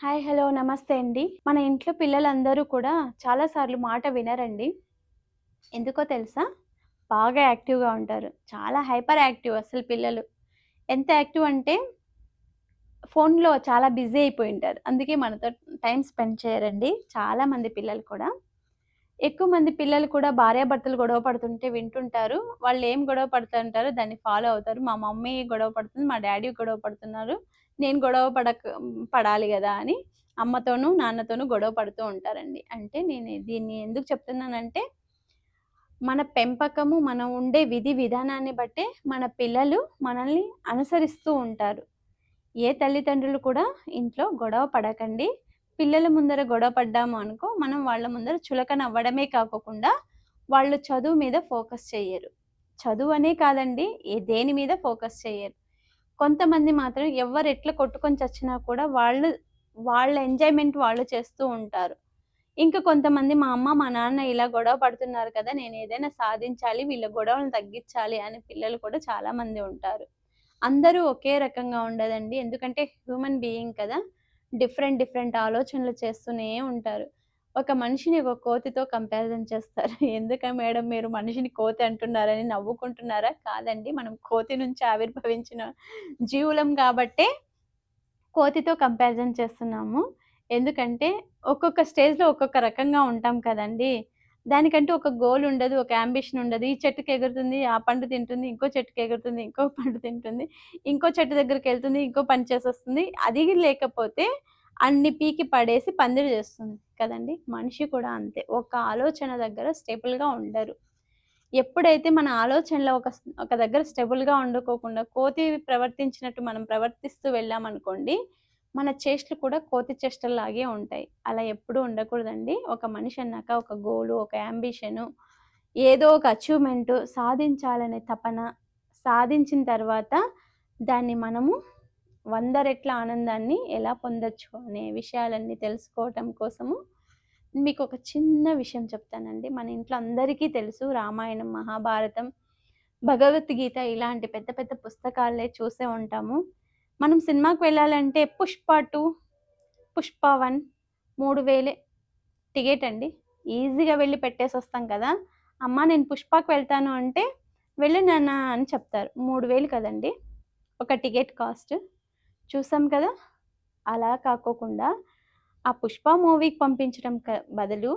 Hi! Hello! నమస్తే అండి. మన ఇంట్లో పిల్లలందరూ కూడా చాలా సార్లు మాట వినరండి. ఎందుకో తెలుసా? బాగా యాక్టివ్‌గా ఉంటారు. చాలా హైపర్ యాక్టివ్ అసలు పిల్లలు. ఎంత యాక్టివ్ అంటే ఫోన్‌లో చాలా బిజీ అయిపోయుంటారు. అందుకే మనతో టైమ్ స్పెండ్ చేయరండి చాలా మంది పిల్లలు కూడా. ఎక్కువ మంది పిల్లలు కూడా భార్యాభర్తలు గొడవ పడుతుంటే వింటుంటారు. వాళ్ళేం గొడవ పడుతుంటారో దాన్ని ఫాలో అవుతారు. మా మమ్మీ గొడవ పడుతుంది, మా డ్యాడీ గొడవ పడుతున్నారు. నేను గొడవ పడాలి గదా! అని అమ్మతోనూ, నాన్నతోనూ గొడవ పడుతూ ఉంటారండి. అంటే నేను దీన్ని ఎందుకు చెప్తున్నానంటే, మన పెంపకము, మనం ఉండే విధి విధానాన్ని బట్టే మన పిల్లలు మనల్ని అనుసరిస్తూ ఉంటారు. ఏ తల్లిదండ్రులు కూడా ఇంట్లో గొడవ పడకండి. పిల్లల ముందర గొడవ పడ్డాము అనుకో, మనం వాళ్ళ ముందర చులకన అవ్వడమే కాకోకుండా, వాళ్ళు చదువు మీద ఫోకస్ చెయ్యరు. చదువనే కాదండి, దేని మీద ఫోకస్ చెయ్యరు. కొంతమంది మాత్రం ఎవ్వరెట్లా కొట్టుకొని చచ్చినా కూడా వాళ్ళ ఎంజాయ్‌మెంట్ వాళ్ళు చేస్తూ ఉంటారు. ఇంక కొంతమంది మా అమ్మ, మా నాన్న ఇలా గొడవ పడుతున్నారు కదా! నేనేదైనా సాధించాలి, వీళ్ళ గొడవలను తగ్గిచ్చాలి అనే పిల్లలు కూడా చాలా మంది ఉంటారు. అందరూ ఒకే రకంగా ఉండదండి. ఎందుకంటే హ్యూమన్ బీయింగ్ కదా! డిఫరెంట్, డిఫరెంట్ ఆలోచనలు చేస్తూనే ఉంటారు. ఒక మనిషిని ఒక కోతితో కంపారిజన్ చేస్తారు. ఎందుకా మేడం మీరు మనిషిని కోతి అంటున్నారని నవ్వుకుంటున్నారా? కాదండి. మనం కోతి నుంచి ఆవిర్భవించిన జీవులం కాబట్టే కోతితో కంపారిజన్ చేస్తున్నాము. ఎందుకంటే ఒక్కొక్క స్టేజ్‌లో ఒక్కొక్క రకంగా ఉంటాం కదండీ! దానికంటూ ఒక గోల్ ఉండదు. ఒక యాంబిషన్ ఉండదు. ఈ చెట్టుకి ఎగురుతుంది, ఆ పండు తింటుంది. ఇంకో చెట్టుకి ఎగురుతుంది, ఇంకో పండు తింటుంది. ఇంకో చెట్టు దగ్గరికెళ్తుంది, ఇంకో పని చేసొస్తుంది. అది లేకపోతే అన్ని పీకి పడేసి పందిరి చేస్తుంది కదండీ! మనిషి కూడా అంతే. ఒక ఆలోచన దగ్గర స్టేబుల్‌గా ఉండరు. ఎప్పుడైతే మన ఆలోచనలో ఒక దగ్గర స్టేబుల్‌గా ఉండుకోకుండా కోతి ప్రవర్తించినట్టు మనం ప్రవర్తిస్తూ వెళ్ళామనుకోండి, మన చేష్టలు కూడా కోతి చేష్టల్లాగే ఉంటాయి. అలా ఎప్పుడూ ఉండకూడదండి. ఒక మనిషి అన్నాక ఒక గోలు, ఒక యాంబిషను, ఏదో ఒక అచీవ్‌మెంటు సాధించాలనే తపన, సాధించిన తర్వాత దాన్ని మనము 100 రెట్ల ఆనందాన్ని ఎలా పొందొచ్చు అనే విషయాలన్నీ తెలుసుకోవటం కోసము మీకొక చిన్న విషయం చెప్తానండి. మన ఇంట్లో అందరికీ తెలుసు రామాయణం, మహాభారతం, భగవద్గీత ఇలాంటి పెద్ద పెద్ద పుస్తకాలే చూసే ఉంటాము. మనం సినిమాకి వెళ్ళాలంటే 'పుష్ప 2', 'పుష్ప 1' 3000 టికెట్ అండి. ఈజీగా వెళ్లి పెట్టేసొస్తాం కదా! అమ్మ నేను 'పుష్పకి' వెళ్తాను అంటే, "వెళ్ళు నాన్న" అని చెప్తారు. 3000 కదండీ! ఒక టికెట్ కాస్ట్. చూసాం కదా! అలా కాకోకుండా ఆ 'పుష్ప' మూవీకి పంపించడం బదులు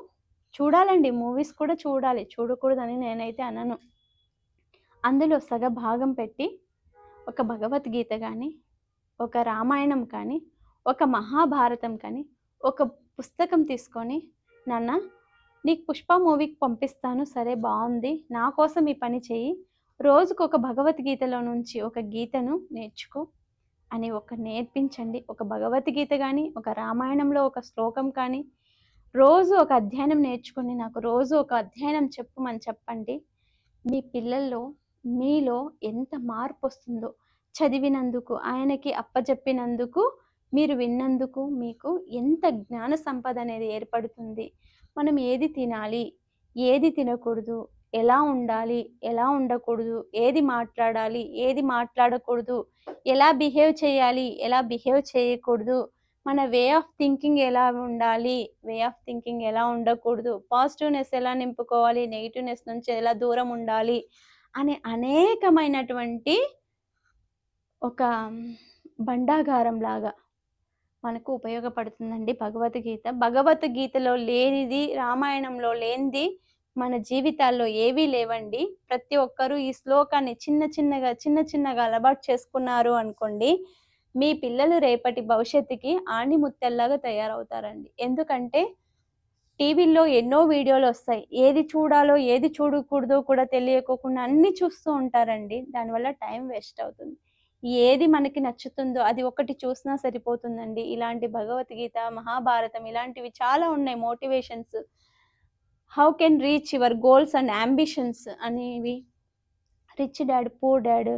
చూడాలండి. మూవీస్ కూడా చూడాలి. చూడకూడదని నేనైతే అనను. అందులో సగభాగం పెట్టి ఒక భగవద్గీత గాని, ఒక రామాయణం కానీ, ఒక మహాభారతం కానీ, ఒక పుస్తకం తీసుకొని, నాన్న నీకు 'పుష్ప' మూవీకి పంపిస్తాను. సరే బావుంది. నా కోసం ఈ పని చెయ్యి. రోజుకొక భగవద్గీతలో నుంచి ఒక గీతను నేర్చుకో అని నేర్పించండి. ఒక భగవద్గీత గాని, ఒక రామాయణంలో ఒక శ్లోకం కానీ, రోజు ఒక అధ్యాయం నేర్చుకొని నాకు రోజు ఒక అధ్యాయం చెప్పమని చెప్పండి. మీ పిల్లల్లో, మీలో ఎంత మార్పొస్తుందో చదివినందుకు, ఆయనకి అప్పజెప్పినందుకు, మీరు విన్నందుకు మీకు ఎంత జ్ఞాన సంపద అనేది ఏర్పడుతుంది. మనం ఏది తినాలి, ఏది తినకూడదు, ఎలా ఉండాలి, ఎలా ఉండకూడదు, ఏది మాట్లాడాలి, ఏది మాట్లాడకూడదు, ఎలా బిహేవ్ చేయాలి, ఎలా బిహేవ్ చేయకూడదు, మన వే ఆఫ్ థింకింగ్ ఎలా ఉండాలి, వే ఆఫ్ థింకింగ్ ఎలా ఉండకూడదు, పాజిటివ్‌నెస్ ఎలా నింపుకోవాలి, నెగెటివ్‌నెస్ నుంచి ఎలా దూరం ఉండాలి, అనే అనేకమైనటువంటి ఒక భండాగారంలాగా మనకు ఉపయోగపడుతుందండి భగవద్గీత. భగవద్గీతలో లేనిది, రామాయణంలో లేనిది మన జీవితాల్లో ఏవీ లేవండి. ప్రతి ఒక్కరూ ఈ శ్లోకాన్ని చిన్న చిన్నగా అలవాటు చేసుకున్నారు అనుకోండి, మీ పిల్లలు రేపటి భవిష్యత్తుకి ఆణిముత్యాల్లాగా తయారవుతారండి. ఎందుకంటే టీవీల్లో ఎన్నో వీడియోలొస్తాయి. ఏది చూడాలో, ఏది చూడకూడదో కూడా తెలియకోకుండా అన్నీ చూస్తూ ఉంటారండి. దానివల్ల టైం వేస్ట్ అవుతుంది. ఏది మనకి నచ్చుతుందో అది ఒకటి చూసినా సరిపోతుందండి. ఇలాంటి భగవద్గీత, మహాభారతం ఇలాంటివి చాలా ఉన్నాయి motivations. How can reach your goals and ambitions అనేవి. రిచ్ డాడ్, పూర్ డాడ్,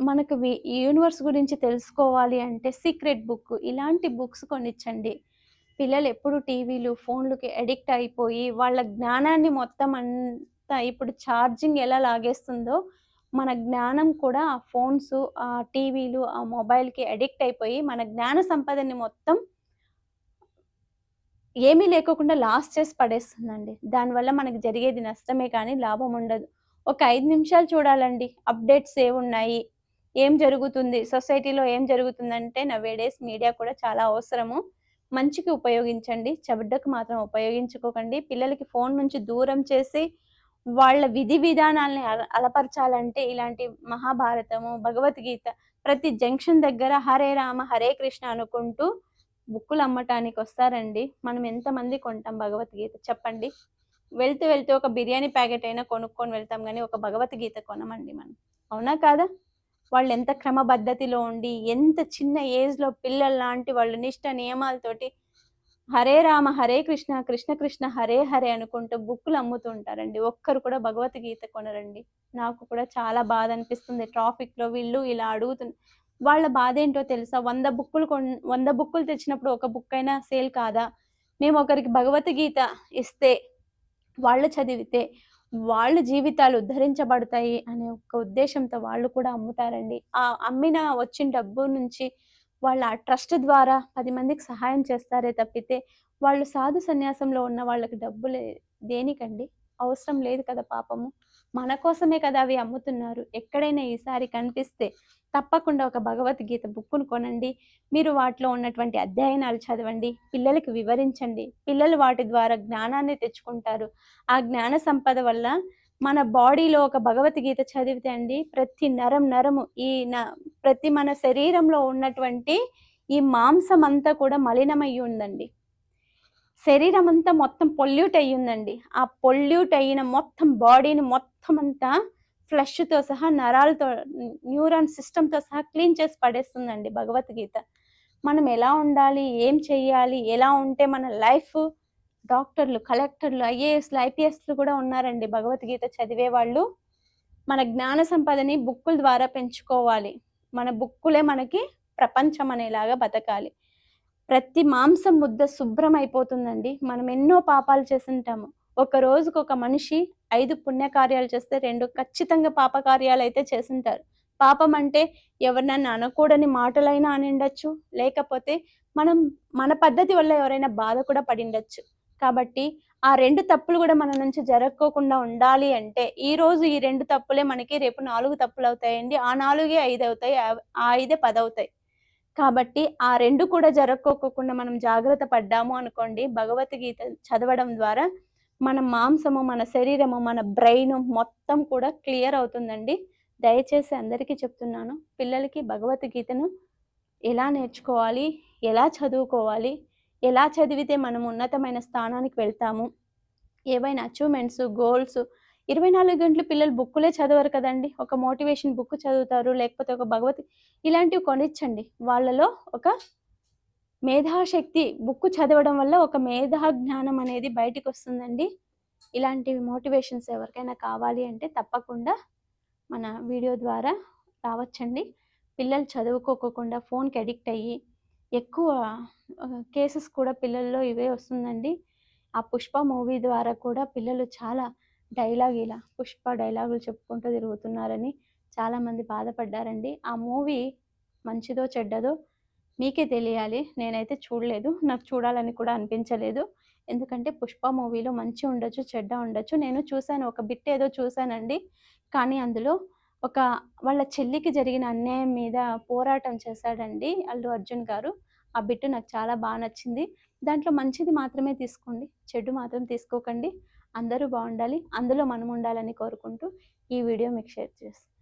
మనకు ఈ యూనివర్స్ గురించి తెలుసుకోవాలి అంటే సీక్రెట్ బుక్ ఇలాంటి బుక్స్ కొనిచ్చండి. పిల్లలెప్పుడు టీవీలు, ఫోన్‌లకి అడిక్ట్ అయిపోయి, వాళ్ళ జ్ఞానాన్ని మొత్తం అంతా ఇప్పుడు ఛార్జింగ్ ఎలా లాగేస్తుందో, మన జ్ఞానం కూడా ఆ ఫోన్సు, ఆ టీవీలు, ఆ మొబైల్‌కి అడిక్ట్ అయిపోయి, మన జ్ఞాన సంపదని మొత్తం ఏమీ లేకోకుండా లాస్ చేసి పడేస్తుందండి. దానివల్ల మనకు జరిగేది నష్టమే కానీ లాభం ఉండదు. ఒక 5 నిమిషాలు చూడాలండి. అప్‌డేట్స్ ఏవున్నాయి? ఏం జరుగుతుంది? సొసైటీలో ఏం జరుగుతుందంటే నౌ డేస్ మీడియా కూడా చాలా అవసరము. మంచికి ఉపయోగించండి. చెడ్డకు మాత్రం ఉపయోగించుకోకండి. పిల్లలకి ఫోను నుంచి దూరం చేసి వాళ్ళ విధి విధానాల్ని అలపరచాలంటే ఇలాంటి మహాభారతము, భగవద్గీత ప్రతి జంక్షన్ దగ్గర హరే రామ, హరే కృష్ణ అనుకుంటూ బుక్కులు అమ్మటానికొస్తారండి. మనం ఎంతమంది కొంటాం భగవద్గీత చెప్పండి? వెళ్తూ వెళ్తూ ఒక బిర్యానీ ప్యాకెట్ అయినా కొనుక్కొని వెళ్తాం గానీ, ఒక భగవద్గీత కొనమండి మనం. అవునా కాదా? వాళ్ళెంత క్రమబద్ధతిలో ఉండి, ఎంత చిన్న ఏజ్‌లో పిల్లల్లాంటి వాళ్ళు నిష్ట నియమాలతోటి హరే రామ, హరే కృష్ణ, కృష్ణ కృష్ణ హరే హరే అనుకుంటూ బుక్కులు అమ్ముతూ ఉంటారండి. ఒక్కరు కూడా భగవద్గీత కొనరండి. నాకు కూడా చాలా బాధ అనిపిస్తుంది. ట్రాఫిక్‌లో వీళ్ళు ఇలా వాళ్ళ బాధేంటో తెలుసా? 100 బుక్కులు తెచ్చినప్పుడు ఒక బుక్ అయినా సేల్ కాదా? మేము ఒకరికి భగవద్గీత ఇస్తే, వాళ్ళు చదివితే, వాళ్ళ జీవితాలు ఉద్ధరించబడతాయి అనే ఒక ఉద్దేశంతో వాళ్ళు కూడా అమ్ముతారండి. ఆ అమ్మిన వచ్చిన డబ్బు నుంచి వాళ్ళ ఆ ట్రస్ట్ ద్వారా 10 మందికి సహాయం చేస్తారే తప్పితే, వాళ్ళు సాధు సన్యాసంలో ఉన్న వాళ్ళకి డబ్బులే దేనికండి? అవసరం లేదు కదా పాపము. మన కోసమే కదా అవి అమ్ముతున్నారు. ఎక్కడైనా ఈసారి కనిపిస్తే తప్పకుండా ఒక భగవద్గీత బుక్కును కొనండి. మీరు వాటిలో ఉన్నటువంటి అధ్యయనాలు చదవండి. పిల్లలకి వివరించండి. పిల్లలు వాటి ద్వారా జ్ఞానాన్ని తెచ్చుకుంటారు. ఆ జ్ఞాన సంపద వల్ల మన బాడీలో ఒక భగవద్గీత చదివితే అండి ప్రతి నరం నరము ప్రతి మన శరీరంలో ఉన్నటువంటి ఈ మాంసం అంతా కూడా మలినమయ్యి ఉందండి. శరీరం అంతా మొత్తం పొల్యూట్ అయ్యిందండి. ఆ పొల్యూట్ అయిన మొత్తం బాడీని మొత్తం అంతా ఫ్లష్‌తో సహా నరాలతో న్యూరాన్ సిస్టమ్‌తో సహా క్లీన్ చేసి పడేస్తుందండి భగవద్గీత. మనం ఎలా ఉండాలి? ఏం చెయ్యాలి? ఎలా ఉంటే మన లైఫ్ డాక్టర్లు, కలెక్టర్లు, ఐఏఎస్‌లు, ఐపీఎస్‌లు కూడా ఉన్నారండి భగవద్గీత చదివేవాళ్ళు. మన జ్ఞాన సంపదని బుక్కుల ద్వారా పెంచుకోవాలి. మన బుక్కులే మనకి ప్రపంచం అనేలాగా బతకాలి. ప్రతి మాంసం ముద్ద శుభ్రం అయిపోతుందండి. మనం ఎన్నో పాపాలు చేసుంటాము. ఒక రోజుకొక మనిషి 5 పుణ్యకార్యాలు చేస్తే 2 ఖచ్చితంగా పాపకార్యాలైతే చేసుంటారు. పాపం అంటే ఎవరినన్నా అనకూడని మాటలైనా అనిండొచ్చు. లేకపోతే మనం మన పద్ధతి వల్ల ఎవరైనా బాధ కూడా పడిండొచ్చు. కాబట్టి ఆ 2 తప్పులు గూడా మన నుంచి జరక్కోకుండా ఉండాలి అంటే, ఈరోజు ఈ 2 తప్పులే మనకి రేపు 4 తప్పులవుతాయండి. ఆ 4 5 అవుతాయి. ఆ 5 10 అవుతాయి. కాబట్టి ఆ 2 కూడా జరక్కోకుండా మనం జాగ్రత్త పడ్డాము అనుకోండి, భగవద్గీత చదవడం ద్వారా మన మాంసము, మన శరీరము, మన బ్రెయిను మొత్తం కూడా క్లియర్ అవుతుందండి. దయచేసి అందరికీ చెప్తున్నాను. పిల్లలకి భగవద్గీతను ఎలా నేర్చుకోవాలి? ఎలా చదువుకోవాలి? ఎలా చదివితే మనం ఉన్నతమైన స్థానానికి వెళ్తాము? ఏవైనా అచీవ్‌మెంట్స్, గోల్స్ 24 గంటలు పిల్లలు బుక్కులే చదవరు కదండీ! ఒక మోటివేషన్ బుక్ చదువుతారు. లేకపోతే ఒక ఇలాంటివి కొనిచ్చండి. వాళ్ళలో ఒక మేధాశక్తి బుక్ చదవడం వల్ల ఒక మేధా జ్ఞానం అనేది బయటికొస్తుందండి. ఇలాంటివి మోటివేషన్స్ ఎవరికైనా కావాలి అంటే తప్పకుండా మన వీడియో ద్వారా రావచ్చండి. పిల్లలు చదువుకోకోకుండా ఫోన్‌కి అడిక్ట్ అయ్యి ఎక్కువ కేసెస్ కూడా పిల్లల్లో ఇవే వస్తుందండి. ఆ 'పుష్ప' మూవీ ద్వారా కూడా పిల్లలు చాలా ఇలా 'పుష్ప' డైలాగులు చెప్పుకుంటూ తిరుగుతున్నారని చాలామంది బాధపడ్డారండి. ఆ మూవీ మంచిదో, చెడ్డదో మీకే తెలియాలి. నేనైతే చూడలేదు. నాకు చూడాలని కూడా అనిపించలేదు. ఎందుకంటే 'పుష్ప' మూవీలో మంచి ఉండొచ్చు, చెడ్డ ఉండొచ్చు. నేను చూసాను. ఒక బిట్ ఏదో చూసానండి. కానీ అందులో ఒక వాళ్ళ చెల్లికి జరిగిన అన్యాయం మీద పోరాటం చేశాడండి అల్లు అర్జున్ గారు. ఆ బిట్ నాకు చాలా నచ్చింది. దాంట్లో మంచిది మాత్రమే తీసుకోండి. చెడు మాత్రం తీసుకోకండి. అందరూ బావుండాలి. అందులో మనం ఉండాలని కోరుకుంటూ ఈ వీడియో మీకు షేర్ చేస్తున్నాను.